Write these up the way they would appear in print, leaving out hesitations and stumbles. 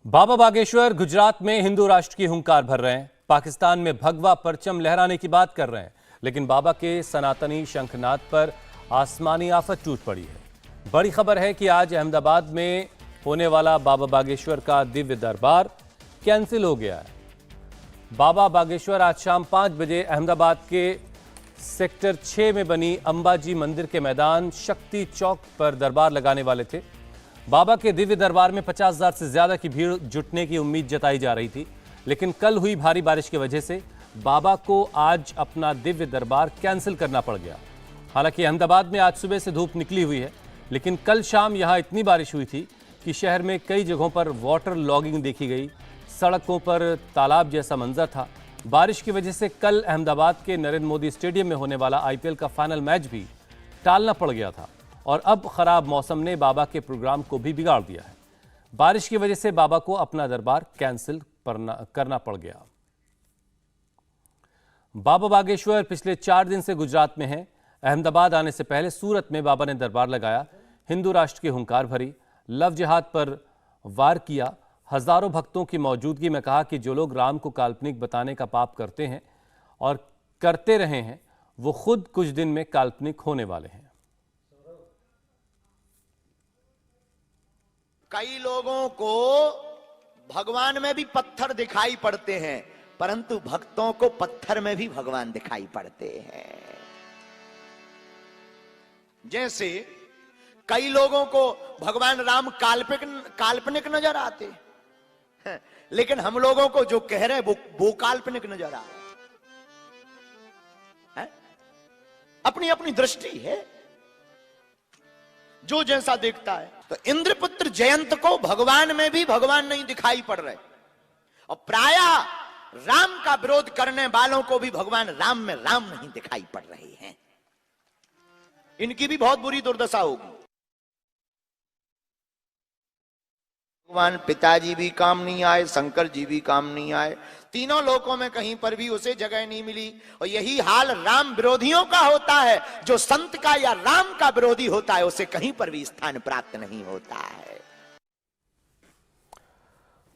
बाबा बागेश्वर गुजरात में हिंदू राष्ट्र की हुंकार भर रहे हैं। पाकिस्तान में भगवा परचम लहराने की बात कर रहे हैं, लेकिन बाबा के सनातनी शंखनाद पर आसमानी आफत टूट पड़ी है। बड़ी खबर है कि आज अहमदाबाद में होने वाला बाबा बागेश्वर का दिव्य दरबार कैंसिल हो गया है। बाबा बागेश्वर आज शाम 5 बजे अहमदाबाद के सेक्टर 6 में बनी अंबाजी मंदिर के मैदान शक्ति चौक पर दरबार लगाने वाले थे। बाबा के दिव्य दरबार में 50,000 से ज्यादा की भीड़ जुटने की उम्मीद जताई जा रही थी, लेकिन कल हुई भारी बारिश की वजह से बाबा को आज अपना दिव्य दरबार कैंसिल करना पड़ गया। हालांकि अहमदाबाद में आज सुबह से धूप निकली हुई है, लेकिन कल शाम यहां इतनी बारिश हुई थी कि शहर में कई जगहों पर वाटर लॉगिंग देखी गई। सड़कों पर तालाब जैसा मंजर था। बारिश की वजह से कल अहमदाबाद के नरेंद्र मोदी स्टेडियम में होने वाला आईपीएल का फाइनल मैच भी टालना पड़ गया था और अब खराब मौसम ने बाबा के प्रोग्राम को भी बिगाड़ दिया है। बारिश की वजह से बाबा को अपना दरबार कैंसिल करना पड़ गया। बाबा बागेश्वर पिछले 4 दिन से गुजरात में हैं। अहमदाबाद आने से पहले सूरत में बाबा ने दरबार लगाया, हिंदू राष्ट्र की हुंकार भरी, लव जिहाद पर वार किया। हजारों भक्तों की मौजूदगी में कहा कि जो लोग राम को काल्पनिक बताने का पाप करते हैं और करते रहे हैं, वो खुद कुछ दिन में काल्पनिक होने वाले हैं। कई लोगों को भगवान में भी पत्थर दिखाई पड़ते हैं, परंतु भक्तों को पत्थर में भी भगवान दिखाई पड़ते हैं। जैसे कई लोगों को भगवान राम काल्पनिक नजर आते हैं, लेकिन हम लोगों को जो कह रहे हैं वो काल्पनिक नजर आ रहा है। अपनी अपनी दृष्टि है, जो जैसा देखता है। तो इंद्रपुत्र जयंत को भगवान में भी भगवान नहीं दिखाई पड़ रहे, और प्रायः राम का विरोध करने वालों को भी भगवान राम में राम नहीं दिखाई पड़ रहे हैं। इनकी भी बहुत बुरी दुर्दशा होगी। भगवान पिताजी भी काम नहीं आए, शंकर जी भी काम नहीं आए, तीनों लोकों में कहीं पर भी उसे जगह नहीं मिली। और यही हाल राम विरोधियों का होता है। जो संत का या राम का विरोधी होता है, उसे कहीं पर भी स्थान प्राप्त नहीं होता है।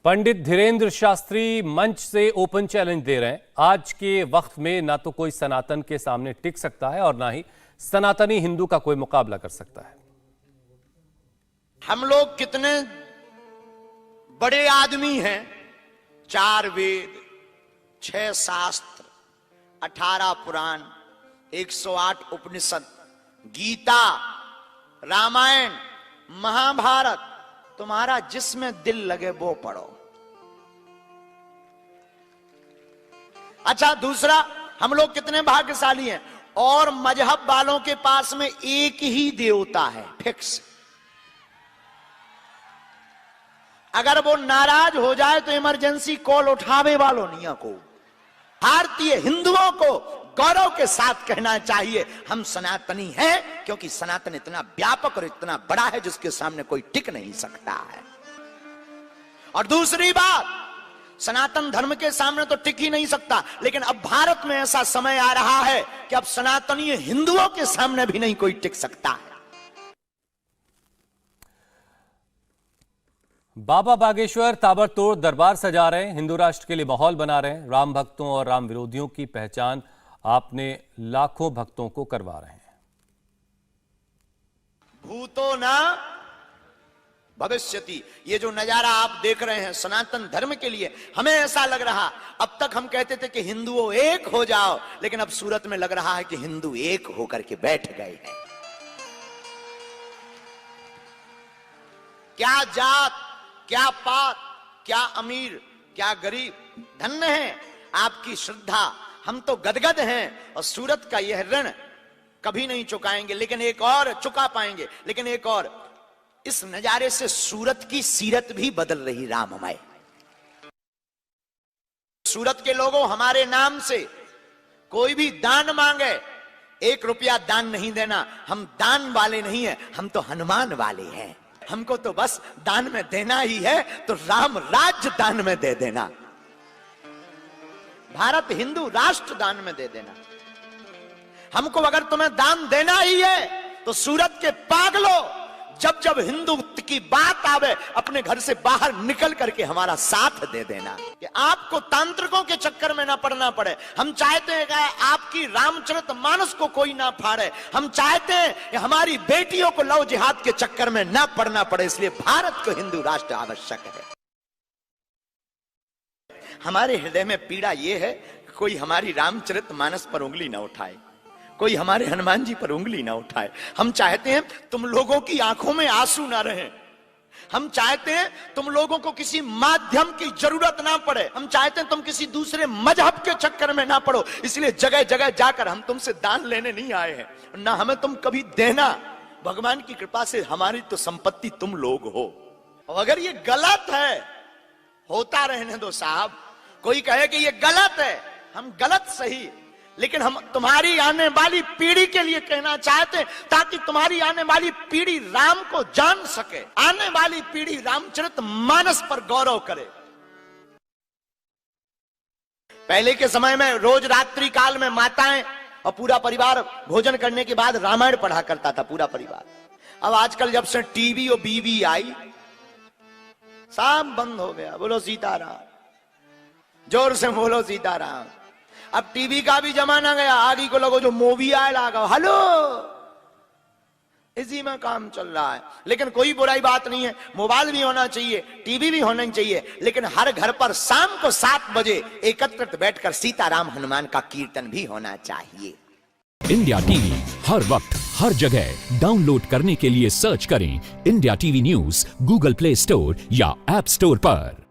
पंडित धीरेन्द्र शास्त्री मंच से ओपन चैलेंज दे रहे हैं। आज के वक्त में ना तो कोई सनातन के सामने टिक सकता है और ना ही सनातनी हिंदू का कोई मुकाबला कर सकता है। हम लोग कितने बड़े आदमी हैं। 4 वेद, 6 शास्त्र, 18 पुराण, 108 उपनिषद, गीता, रामायण, महाभारत, तुम्हारा जिसमें दिल लगे वो पढ़ो। अच्छा, दूसरा, हम लोग कितने भाग्यशाली हैं। और मजहब वालों के पास में एक ही देवता है, फिक्स। अगर वो नाराज हो जाए तो इमरजेंसी कॉल उठावे वालों नहीं को। भारतीय हिंदुओं को गौरव के साथ कहना चाहिए, हम सनातनी हैं, क्योंकि सनातन इतना व्यापक और इतना बड़ा है जिसके सामने कोई टिक नहीं सकता है। और दूसरी बात, सनातन धर्म के सामने तो टिक ही नहीं सकता, लेकिन अब भारत में ऐसा समय आ रहा है कि अब सनातनी हिंदुओं के सामने भी नहीं कोई टिक सकता है। बाबा बागेश्वर ताबड़तोड़ दरबार सजा रहे हैं, हिंदू राष्ट्र के लिए माहौल बना रहे हैं। राम भक्तों और राम विरोधियों की पहचान आपने लाखों भक्तों को करवा रहे हैं। भूतो ना भविष्यति, ये जो नजारा आप देख रहे हैं सनातन धर्म के लिए, हमें ऐसा लग रहा, अब तक हम कहते थे कि हिंदुओं एक हो जाओ, लेकिन अब सूरत में लग रहा है कि हिंदू एक होकर के बैठ गए हैं। क्या जात, क्या पात, क्या अमीर, क्या गरीब, धन्य है आपकी श्रद्धा। हम तो गदगद हैं और सूरत का यह ऋण कभी नहीं चुकाएंगे, लेकिन एक और चुका पाएंगे। लेकिन एक और, इस नजारे से सूरत की सीरत भी बदल रही राममय। सूरत के लोगों, हमारे नाम से कोई भी दान मांगे, 1 रुपया दान नहीं देना। हम दान वाले नहीं है, हम तो हनुमान वाले हैं। हमको तो बस दान में देना ही है, तो राम राज्य दान में दे देना, भारत हिंदू राष्ट्र दान में दे देना। हमको अगर तुम्हें दान देना ही है तो सूरत के पागलों, जब जब हिंदुत्व की बात आवे अपने घर से बाहर निकल करके हमारा साथ दे देना कि आपको तांत्रिकों के चक्कर में ना पड़ना पड़े। हम चाहते हैं कि आपकी रामचरितमानस को कोई ना फाड़े। हम चाहते हैं कि हमारी बेटियों को लव जिहाद के चक्कर में ना पड़ना पड़े। इसलिए भारत को हिंदू राष्ट्र आवश्यक है। हमारे हृदय में पीड़ा यह है कि कोई हमारी रामचरितमानस पर उंगली ना उठाए, कोई हमारे हनुमान जी पर उंगली ना उठाए। हम चाहते हैं तुम लोगों की आंखों में आंसू ना रहे। हम चाहते हैं तुम लोगों को किसी माध्यम की जरूरत ना पड़े। हम चाहते हैं तुम किसी दूसरे मजहब के चक्कर में ना पड़ो। इसलिए जगह जगह जाकर हम तुमसे दान लेने नहीं आए हैं, ना हमें तुम कभी देना। भगवान की कृपा से हमारी तो संपत्ति तुम लोग हो। और अगर ये गलत है, होता रहने दो साहब। कोई कहे कि ये गलत है, हम गलत सही, लेकिन हम तुम्हारी आने वाली पीढ़ी के लिए कहना चाहते हैं, ताकि तुम्हारी आने वाली पीढ़ी राम को जान सके, आने वाली पीढ़ी रामचरितमानस पर गौरव करे। पहले के समय में रोज रात्रि काल में माताएं और पूरा परिवार भोजन करने के बाद रामायण पढ़ा करता था, पूरा परिवार। अब आजकल जब से टीवी और बीवी आई, सब बंद हो गया। बोलो सीताराम, जोर से बोलो सीताराम। अब टीवी का भी जमाना गया, आगे को लोगों जो मूवी आए लगा, हेलो, इसी में काम चल रहा है। लेकिन कोई बुराई बात नहीं है, मोबाइल भी होना चाहिए, टीवी भी होना चाहिए, लेकिन हर घर पर शाम को 7 बजे एकत्रित बैठकर सीताराम हनुमान का कीर्तन भी होना चाहिए। इंडिया टीवी हर वक्त हर जगह डाउनलोड करने के लिए सर्च करें India TV news Google play store या ऐप स्टोर पर।